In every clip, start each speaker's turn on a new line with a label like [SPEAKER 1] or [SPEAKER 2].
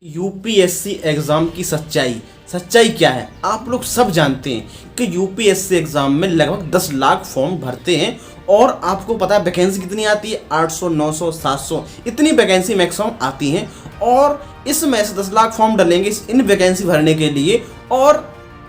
[SPEAKER 1] UPSC exam की सच्चाई क्या है? आप लोग सब जानते हैं कि यूपीएससी एग्ज़ाम में लगभग 10 लाख फॉर्म भरते हैं और आपको पता है वैकेंसी कितनी आती है? 800, 900, 700 इतनी वैकेंसी मैक्सिमम आती हैं। और इसमें से 10 लाख फॉर्म डलेंगे इन वैकेंसी भरने के लिए और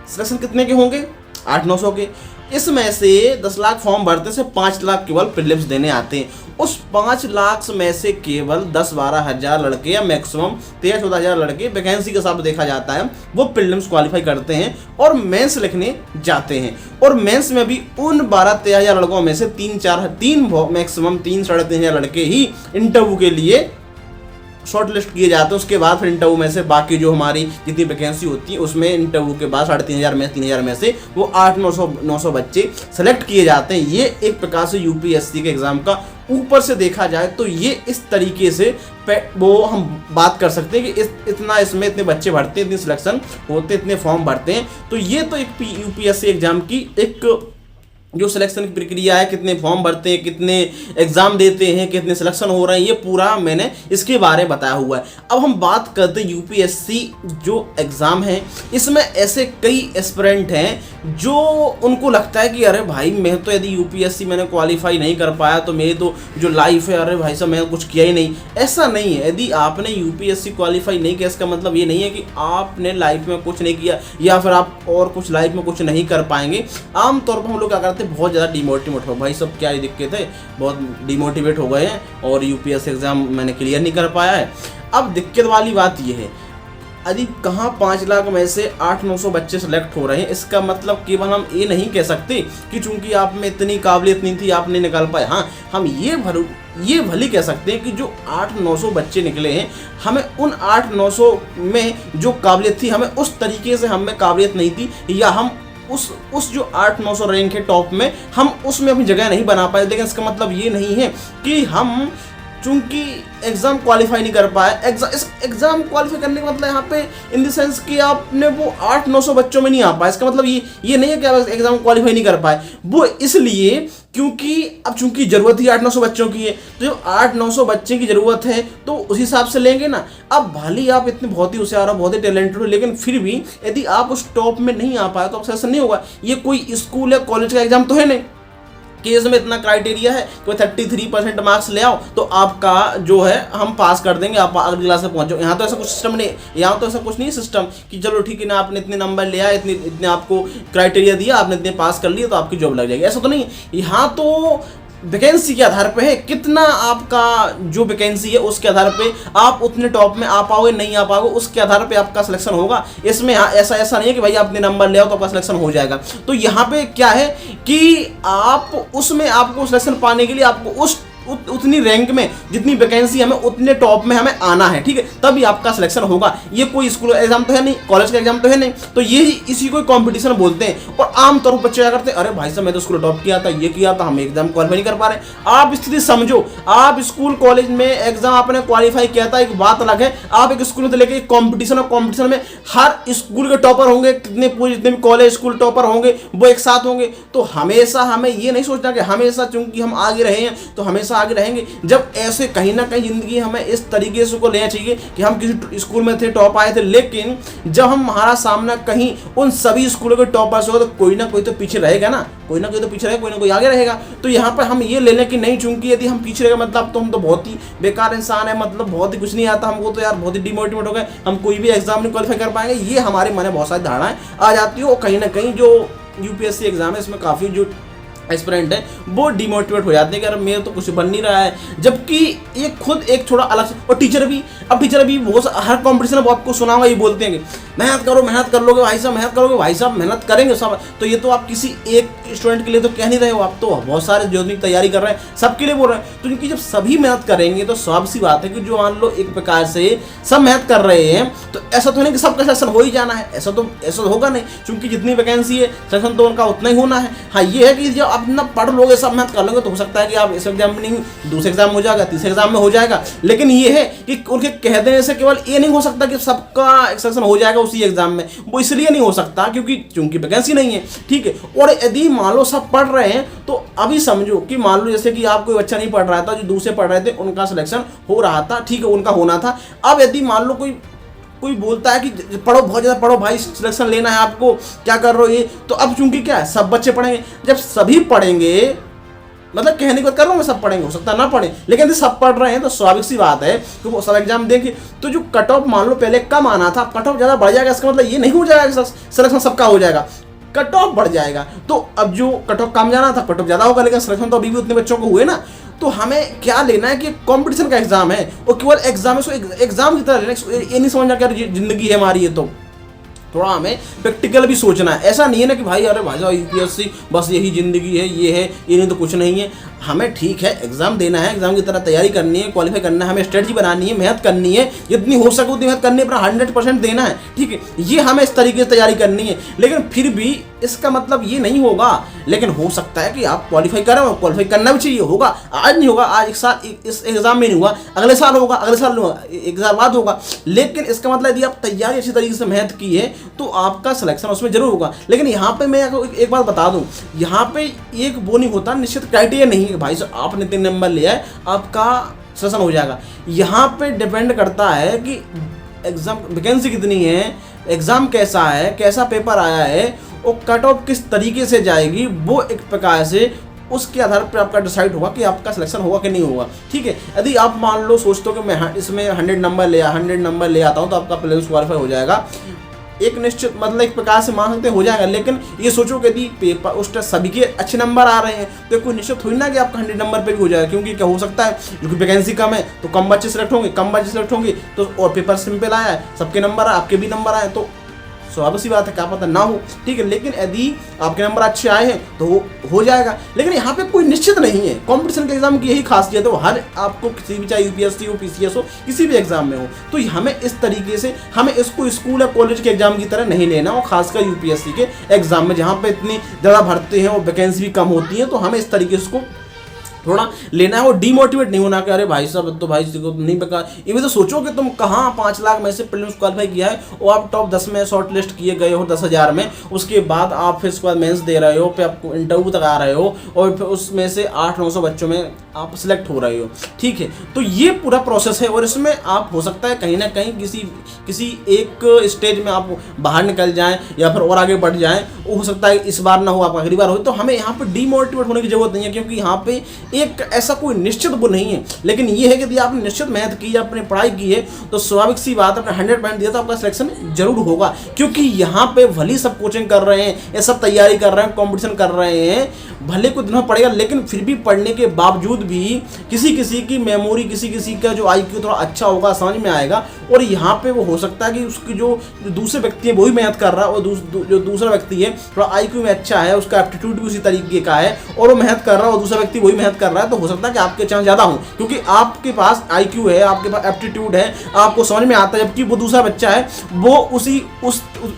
[SPEAKER 1] सिलेक्शन कितने के होंगे? 800-900 के। इसमें से 10 लाख फॉर्म भरते से 5 लाख केवल प्रीलिम्स देने आते हैं। उस 5 लाख में से केवल 10-12 हज़ार लड़के या मैक्सिमम 13-14 हज़ार लड़के वैकेंसी के हिसाब देखा जाता है वो प्रीलिम्स क्वालिफाई करते हैं और मेंस लिखने जाते हैं। और मेंस में भी उन 12-13 हज़ार लड़कों में से मैक्सिमम 3-3.5 हज़ार लड़के ही इंटरव्यू के लिए शॉर्ट लिस्ट किए जाते हैं। उसके बाद फिर इंटरव्यू में से बाकी जो हमारी जितनी वैकेंसी होती है उसमें इंटरव्यू के बाद 3,500 में से वो 800-900 बच्चे सेलेक्ट किए जाते हैं। ये एक प्रकार से यूपीएससी के एग्ज़ाम का ऊपर से देखा जाए तो ये इस तरीके से वो हम बात कर सकते हैं कि इतना इसमें इतने बच्चे भरते हैं, इतने सिलेक्शन होते हैं, इतने फॉर्म भरते हैं। तो ये तो एक यूपीएससी एग्ज़ाम की एक जो सिलेक्शन की प्रक्रिया है, कितने फॉर्म भरते हैं, कितने एग्ज़ाम देते हैं, कितने सिलेक्शन हो रहे हैं, ये पूरा मैंने इसके बारे में बताया हुआ है। अब हम बात करते हैं यूपीएससी जो एग्ज़ाम है, इसमें ऐसे कई एस्पिरेंट हैं जो उनको लगता है कि अरे भाई मैं तो यदि यूपीएससी मैंने क्वालिफाई नहीं कर पाया तो मेरी तो जो लाइफ है, अरे भाई साहब मैंने कुछ किया ही नहीं। ऐसा नहीं है। यदि आपने यूपीएससी क्वालिफाई नहीं किया इसका मतलब ये नहीं है कि आपने लाइफ में कुछ नहीं किया या फिर आप और कुछ लाइफ में कुछ नहीं कर पाएंगे। आमतौर पर हम लोग क्या करते हैं, बहुत ज़्यादा डिमोटिवेट हो, भाई सब क्या ही दिक्कत है, बहुत डिमोटिवेट हो गए हैं और यूपीएससी एग्ज़ाम मैंने क्लियर नहीं कर पाया है। अब दिक्कत वाली बात यह है, यदि कहाँ 5 लाख में से 800-900 बच्चे सेलेक्ट हो रहे हैं, इसका मतलब केवल हम ये नहीं कह सकते कि चूंकि आप में इतनी काबिलियत नहीं थी आप नहीं निकाल पाए। हाँ, हम ये भली कह सकते हैं कि जो 800-900 बच्चे निकले हैं, हमें उन 800-900 में जो काबिलियत थी, हमें उस तरीके से हमें काबिलियत नहीं थी या हम उस जो 800-900 रैंक है टॉप में, हम उसमें अपनी जगह नहीं बना पाए। लेकिन इसका मतलब ये नहीं है कि हम चूंकि एग्ज़ाम क्वालिफाई नहीं कर पाए। एग्ज़ाम क्वालिफाई करने का मतलब यहाँ पे इन द सेंस कि आपने वो 800-900 बच्चों में नहीं आ पाए, इसका मतलब ये नहीं है कि आप एग्ज़ाम क्वालिफाई नहीं कर पाए। वो इसलिए क्योंकि अब चूंकि ज़रूरत ही 800-900 बच्चों की है, तो जब 800-900 बच्चे की ज़रूरत है तो उस हिसाब से लेंगे ना। अब भले आप इतने बहुत ही होशियार हो, बहुत ही टैलेंटेड हो, लेकिन फिर भी यदि आप उस टॉप में नहीं आ पाए तो आपसे ऐसा नहीं होगा। ये कोई स्कूल या कॉलेज का एग्ज़ाम तो है नहीं कि इसमें इतना क्राइटेरिया है कि 33% मार्क्स ले आओ तो आपका जो है हम पास कर देंगे, आप अगली क्लास में पहुंचो। यहाँ तो ऐसा कुछ सिस्टम नहीं, यहाँ तो ऐसा कुछ नहीं सिस्टम कि चलो ठीक है ना, आपने इतने नंबर लिया, इतने आपको क्राइटेरिया दिया, आपने इतने पास कर लिए तो आपकी जॉब लग जाएगी। ऐसा तो नहीं है। यहाँ तो वैकेंसी के आधार पे है, कितना आपका जो वैकेंसी है उसके आधार पे आप उतने टॉप में आ पाओगे नहीं आ पाओगे, उसके आधार पे आपका सिलेक्शन होगा। इसमें ऐसा नहीं है कि भाई आपने नंबर ले आओ तो आपका सिलेक्शन हो जाएगा। तो यहाँ पे क्या है कि आप उसमें आपको सिलेक्शन पाने के लिए आपको उतनी रैंक में जितनी वैकेंसी हमें उतने टॉप में हमें आना है, ठीक है, तभी आपका सिलेक्शन होगा। ये कोई स्कूल एग्जाम तो है नहीं, कॉलेज का एग्जाम तो है नहीं, तो ये इसी को कंपटीशन बोलते हैं। और आमतौर पर बच्चे क्या करते हैं, अरे भाई साहब मैं तो स्कूल टॉप किया था, ये किया था, हम एग्जाम क्वालिफाई नहीं कर पा रहे। आप स्थिति समझो, आप स्कूल कॉलेज में एग्जाम आपने क्वालिफाई किया था, एक बात अलग है। आप एक स्कूल में लेके कॉम्पिटिशन, और कॉम्पिटिशन में हर स्कूल के टॉपर होंगे, जितने भी कॉलेज स्कूल टॉपर होंगे वो एक साथ होंगे। तो हमेशा हमें ये नहीं सोचना कि हमेशा चूंकि हम आगे रहे हैं तो हमेशा आगे रहेंगे। जब ऐसे कहीं ना कहीं जिंदगी हमें इस तरीके से को लेना चाहिए कि हम किसी स्कूल में थे, टॉप आए थे, लेकिन जब हमारा सामना कहीं उन सभी स्कूलों के टॉपर्स होगा तो कोई ना कोई तो पीछे रहेगा ना, कोई ना कोई तो पीछे रहेगा, कोई ना कोई आगे रहेगा। तो यहाँ पर हम ये ले लें कि नहीं, चूंकि यदि हम पीछे रहेगा मतलब तो हम तो बहुत ही बेकार इंसान है, मतलब बहुत ही कुछ नहीं आता हमको, तो यार बहुत ही डिमोटिवेट हो गए, हम कोई भी एग्जाम नहीं क्वालिफाई कर पाएंगे। ये हमारे मन में बहुत सारी धारणाएं आ जाती है और कहीं ना कहीं जो यूपीएससी एग्जाम है इसमें काफ़ी जो एस्पिरेंट है वो डिमोटिवेट हो जाते हैं कि अरे मेरे तो कुछ बन नहीं रहा है। जबकि ये खुद एक थोड़ा अलग, और टीचर भी बहुत हर कंपटीशन में आपको सुना हुआ ये बोलते हैं कि मेहनत करो, मेहनत कर लोगे भाई साहब, मेहनत करोगे भाई साहब, मेहनत करेंगे सब। तो ये तो आप किसी एक स्टूडेंट के लिए तो कह नहीं रहे हो, आप तो बहुत सारे जो भी तैयारी कर रहे हैं सबके लिए बोल रहे हैं। तो क्योंकि जब सभी मेहनत करेंगे तो स्वाभाविक सी बात है कि जो मान लो एक प्रकार से सब मेहनत कर रहे हैं तो ऐसा तो नहीं कि सबका सिलेक्शन हो ही जाना है, ऐसा तो होगा नहीं, क्योंकि जितनी वैकेंसी है सिलेक्शन तो उनका उतना ही होना है। हाँ, ये है कि जब आप अपना पढ़ लोगे, सब मेहनत कर लोगे तो हो सकता है कि आप इस एग्जाम में नहीं, दूसरे एग्जाम में हो जाएगा, तीसरे एग्जाम में हो जाएगा। लेकिन ये है कि उनके कह देने से केवल ये नहीं हो सकता कि सबका सिलेक्शन हो जाएगा उसी एग्जाम में। वो इसलिए नहीं हो सकता क्योंकि वैकेंसी नहीं है, ठीक है। और यदि मान लो सब पढ़ रहे हैं तो अभी समझो कि मान लो जैसे कि आप कोई बच्चा नहीं पढ़ रहा था, जो दूसरे पढ़ रहे थे उनका सिलेक्शन हो रहा था, ठीक है, उनका होना था। अब यदि मान लो कोई कोई बोलता है कि पढ़ो, बहुत ज़्यादा पढ़ो भाई, सिलेक्शन लेना है आपको, क्या कर रहे हो ये, तो अब चूंकि क्या है सब बच्चे पढ़ेंगे, जब सभी पढ़ेंगे, मतलब कहने की बात कर रहा हूँ मैं, सब पढ़ेंगे, हो सकता है ना पढ़े, लेकिन यदि सब पढ़ रहे हैं तो स्वाभाविक सी बात है कि वो सब एग्जाम देंगे। तो जो कट ऑफ मान लो पहले कम आना था, कट ऑफ ज़्यादा बढ़ जाएगा, इसका मतलब ये नहीं हो जाएगा सिलेक्शन सबका हो जाएगा, कट ऑफ बढ़ जाएगा। तो अब जो कट ऑफ कम जाना था कट ऑफ ज़्यादा होगा, लेकिन सिलेक्शन तो अभी भी उतने बच्चों को हुए ना। तो हमें क्या लेना है कि कंपटीशन का एग्जाम है और केवल एग्जाम है, उसको एग्जाम की तरह लेना, ये नहीं समझना कि जिंदगी है हमारी, ये तो थोड़ा हमें प्रैक्टिकल भी सोचना है। ऐसा नहीं है ना कि भाई अरे भाई साहब यूपीएससी बस यही ज़िंदगी है, ये नहीं तो कुछ नहीं है। हमें ठीक है एग्जाम देना है, एग्जाम की तरह तैयारी करनी है, क्वालिफाई करना है, हमें स्ट्रेटजी बनानी है, मेहनत करनी है, जितनी हो सके उतनी मेहनत करनी है, अपना 100% देना है, ठीक है, ये हमें इस तरीके से तैयारी करनी है। लेकिन फिर भी इसका मतलब ये नहीं होगा, लेकिन हो सकता है कि आप क्वालिफाई करें, और क्वालिफाई करना भी चाहिए, होगा आज नहीं होगा, आज एक साल इस एग्जाम में नहीं हुआ, अगले साल होगा, अगले साल नहीं होगा, 1 साल बाद होगा। लेकिन इसका मतलब यदि आप तैयारी अच्छी तरीके से मेहनत की है तो आपका सिलेक्शन उसमें जरूर होगा। लेकिन यहाँ पे मैं एक बात बता दूँ, यहाँ पे एक वो नहीं होता, निश्चित क्राइटेरिया नहीं है कि भाई साहब आपने 3 नंबर लिया है आपका सिलेक्शन हो जाएगा। यहाँ पे डिपेंड करता है कि एग्जाम वैकेंसी कितनी है, एग्जाम कैसा है, कैसा पेपर आया है, और कट ऑफ किस तरीके से जाएगी, वो एक प्रकार से उसके आधार पर आपका डिसाइड होगा कि आपका सिलेक्शन होगा कि नहीं होगा, ठीक है। यदि आप मान लो सोचते हो कि मैं इसमें 100 नंबर ले आता हूँ तो आपका प्रीलिम्स क्वालिफाई हो जाएगा, एक निश्चित मतलब एक प्रकार से मान सकते हो जाएगा। लेकिन ये सोचो कि यदि पेपर उस टाइम सभी के अच्छे नंबर आ रहे हैं तो कोई निश्चित थोड़ी ना कि आपका 100 नंबर पे भी हो जाएगा, क्योंकि क्या हो सकता है क्योंकि वैकेंसी कम है तो कम बच्चे सिलेक्ट होंगे तो, और पेपर सिंपल आया है, सबके नंबर आए, आपके भी नंबर आए, तो स्वाभाविक सी बात है, क्या पता ना हो, ठीक है। लेकिन यदि आपके नंबर अच्छे आए हैं तो हो जाएगा। लेकिन यहाँ पे कोई निश्चित नहीं है, कंपटीशन के एग्जाम की यही खासियत है, वो हर आपको किसी भी, चाहे यूपीएससी हो, पीसीएस हो, किसी भी एग्जाम में हो, तो हमें इस तरीके से हमें इसको स्कूल या कॉलेज के एग्जाम की तरह नहीं लेना, और खासकर यूपीएससी के एग्जाम में जहाँ पे इतनी ज़्यादा भरते हैं और वैकेंसी भी कम होती है, तो हमें इस तरीके से इसको थोड़ा लेना है और डीमोटिवेट नहीं होना कि अरे भाई साहब तो भाई को नहीं बेकार। ये भी तो सोचो कि तुम कहाँ 5 लाख में से प्रीलिम्स क्वालिफाई किया है और आप टॉप 10 में शॉर्ट लिस्ट किए गए हो 10,000 में, उसके बाद आप फिर उसके बाद मेंस दे रहे हो, फिर आपको इंटरव्यू तक आ रहे हो और फिर उसमें से 800-900 बच्चों में आप सिलेक्ट हो रहे हो, ठीक है। तो ये पूरा प्रोसेस है और इसमें आप हो सकता है कहीं ना कहीं किसी एक स्टेज में आप बाहर निकल जाएं या फिर और आगे बढ़ जाएं, वो हो सकता है इस बार ना हो, आप अगली बार हो। तो हमें यहाँ पे डीमोटिवेट होने की जरूरत नहीं है, क्योंकि यहाँ पे एक ऐसा कोई निश्चित वो नहीं है। लेकिन ये है कि यदि आपने निश्चित मेहनत की है, अपनी पढ़ाई की है, तो स्वाभाविक सी बात है, अपना 100% दिया तो आपका सिलेक्शन जरूर होगा। क्योंकि यहाँ पे भले सब कोचिंग कर रहे हैं, ये सब तैयारी कर रहे हैं, कंपटीशन कर रहे हैं, भले कुछ दिन पड़ेगा, लेकिन फिर भी पढ़ने के बावजूद भी किसी की मेमोरी, किसी का जो IQ थोड़ा अच्छा होगा, समझ में आएगा। और यहाँ पे वो हो सकता है कि उसकी जो दूसरे व्यक्ति है वो भी मेहनत कर रहा है, और जो दूसरा व्यक्ति है थोड़ा IQ में अच्छा है, उसका एप्टीट्यूड भी उसी तरीके का है और वो मेहनत कर रहा है, और दूसरा व्यक्ति वही मेहनत कर रहा है, तो हो सकता है कि आपके चांस ज़्यादा हों, क्योंकि आपके पास IQ है, आपके पास एप्टीट्यूड है, आपको समझ में आता है। जबकि वो दूसरा बच्चा है वो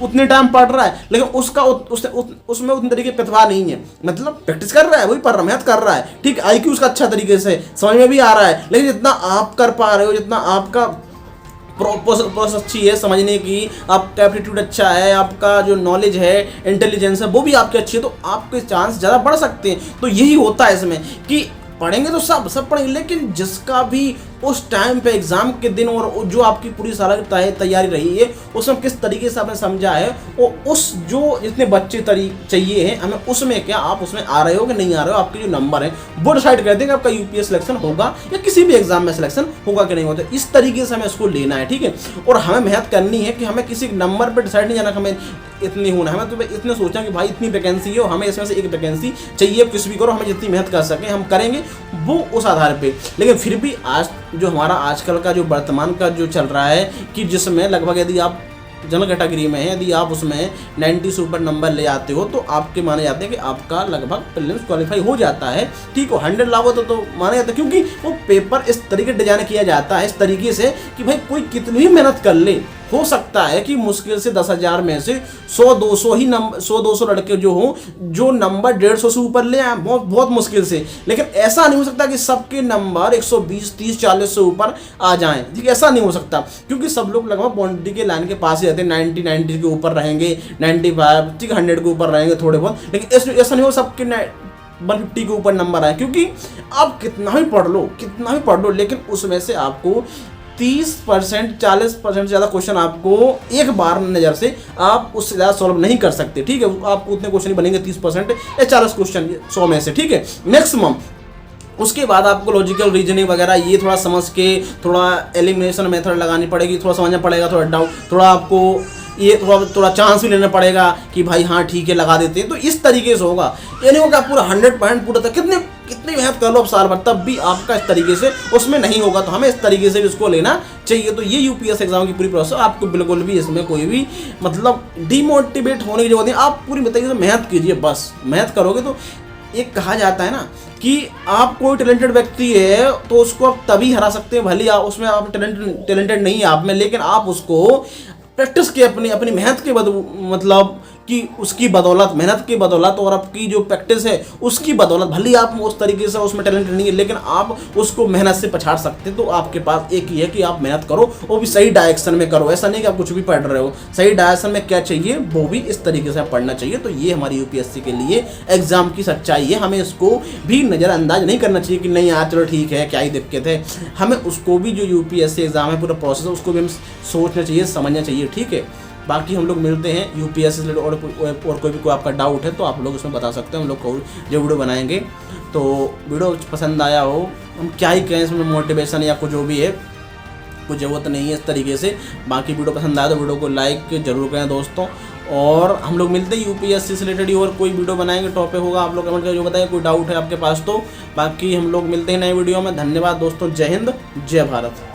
[SPEAKER 1] उतने टाइम पढ़ रहा है, लेकिन उसका उसमें उतने तरीके प्रतिभा नहीं है, मतलब प्रैक्टिस कर रहा है, वही पढ़ रहा, मेहनत कर रहा है, ठीक, IQ उसका अच्छा तरीके से समझ में भी आ रहा है। लेकिन जितना आप कर पा रहे हो, जितना आपका प्रोसेस अच्छी है समझने की, आपका एप्टीट्यूड अच्छा है, आपका जो नॉलेज है, इंटेलिजेंस है, वो भी आपकी अच्छी है, तो आपके चांस ज़्यादा बढ़ सकते हैं। तो यही होता है इसमें कि पढ़ेंगे तो सब पढ़ेंगे, लेकिन जिसका भी उस टाइम पे एग्जाम के दिन और जो आपकी पूरी साल की तैयारी रही है, उसमें किस तरीके से आपने समझा है, और उस जो जितने बच्चे चाहिए हैं हमें, उसमें क्या आप उसमें आ रहे हो कि नहीं आ रहे हो, आपके जो नंबर है वो डिसाइड कर देंगे आपका यूपीएस सिलेक्शन होगा या किसी भी एग्जाम में सिलेक्शन होगा कि नहीं होता। इस तरीके से हमें इसको लेना है, ठीक है। और हमें मेहनत करनी है कि हमें किसी नंबर पर डिसाइड नहीं जाना, हमें इतनी होना है, हमें तो इतने सोचा कि भाई इतनी वैकेंसी है, हमें इसमें से एक वैकेंसी चाहिए, कुछ भी करो, हमें जितनी मेहनत कर सकें हम करेंगे, वो उस आधार पे। लेकिन फिर भी आज जो हमारा आजकल का जो वर्तमान का जो चल रहा है कि जिसमें लगभग यदि आप जनरल कैटेगरी में है, यदि आप उसमें 90 से ऊपर नंबर ले आते हो तो आपके माने जाते हैं कि आपका लगभग प्रीलिम्स क्वालिफाई हो जाता है, ठीक हो। 100 लाओ तो माना जाता है, क्योंकि वो पेपर इस तरीके डिजाइन किया जाता है, इस तरीके से कि भाई कोई कितनी भी मेहनत कर ले, हो सकता है कि मुश्किल से 10,000 में से 100-200 ही नंबर, 100-200 लड़के जो हों जो नंबर 150 से ऊपर ले आए, बहुत मुश्किल से। लेकिन ऐसा नहीं हो सकता कि सबके नंबर 120, 30, 40 से ऊपर आ जाएं, ठीक, ऐसा नहीं हो सकता, क्योंकि सब लोग लगभग बाउंड्री के लाइन के पास ही रहते हैं, 90 के ऊपर रहेंगे, 95, ठीक, 100 के ऊपर रहेंगे थोड़े बहुत। लेकिन ऐसा नहीं हो सबके 150 के ऊपर नंबर आए, क्योंकि आप कितना भी पढ़ लो, लेकिन उसमें से आपको 30% 40% से ज़्यादा क्वेश्चन आपको एक बार नज़र से आप उससे ज़्यादा सॉल्व नहीं कर सकते, ठीक है। आप उतने क्वेश्चन ही बनेंगे 30% या 40 क्वेश्चन 100 में से, ठीक है, मैक्सिमम। उसके बाद आपको लॉजिकल रीजनिंग वगैरह ये थोड़ा समझ के थोड़ा एलिमिनेशन मेथड लगानी पड़ेगी, थोड़ा समझना पड़ेगा, थोड़ा डाउट, थोड़ा आपको ये थोड़ा चांस भी लेना पड़ेगा कि भाई हाँ ठीक है लगा देते हैं, तो इस तरीके से होगा। ये नहीं होगा पूरा 100% पूरा तक कितनी मेहनत कर लो आप साल भर, तब भी आपका इस तरीके से उसमें नहीं होगा। तो हमें इस तरीके से भी इसको लेना चाहिए। तो ये यूपीएससी एग्जाम की पूरी प्रोसेस, आपको बिल्कुल भी इसमें कोई भी मतलब डिमोटिवेट होने की जरूरत नहीं। आप पूरी बताइए मेहनत कीजिए, बस मेहनत करोगे तो एक कहा जाता है ना कि आप कोई टैलेंटेड व्यक्ति है तो उसको आप तभी हरा सकते हैं, भले आप उसमें आप टैलेंटेड नहीं है आप में, लेकिन आप उसको प्रैक्टिस के अपनी मेहनत के मतलब कि उसकी बदौलत, मेहनत की बदौलत और आपकी जो प्रैक्टिस है उसकी बदौलत, भले आप उस तरीके से उसमें टैलेंट नहीं है लेकिन आप उसको मेहनत से पछाड़ सकते हैं। तो आपके पास एक ही है कि आप मेहनत करो, वो भी सही डायरेक्शन में करो। ऐसा नहीं कि आप कुछ भी पढ़ रहे हो, सही डायरेक्शन में क्या चाहिए वो भी इस तरीके से आप पढ़ना चाहिए। तो ये हमारी यूपीएससी के लिए एग्जाम की सच्चाई है। हमें इसको भी नज़रअंदाज नहीं करना चाहिए कि नहीं यार चलो ठीक है क्या ही दिक्कत है। हमें उसको भी जो यूपीएससी एग्जाम है पूरा प्रोसेस है उसको भी हम सोचना चाहिए, समझना चाहिए, ठीक है। बाकी हम लोग मिलते हैं यूपीएससी से और कोई भी कोई आपका डाउट है तो आप लोग उसमें बता सकते हैं, हम लोग को जो वीडियो बनाएंगे। तो वीडियो पसंद आया हो, हम क्या ही कहें इसमें मोटिवेशन या कुछ जो भी है, कुछ ज़रूरत नहीं है इस तरीके से। बाकी वीडियो पसंद आया तो वीडियो को लाइक जरूर करें दोस्तों, और हम लोग मिलते हैं यूपीएससी से रिलेटेड और कोई वीडियो बनाएंगे, टॉपिक होगा, आप लोग कमेंट करके जो बताएं कोई डाउट है आपके पास तो। बाकी हम लोग मिलते हैं नए वीडियो में। धन्यवाद दोस्तों, जय हिंद, जय भारत।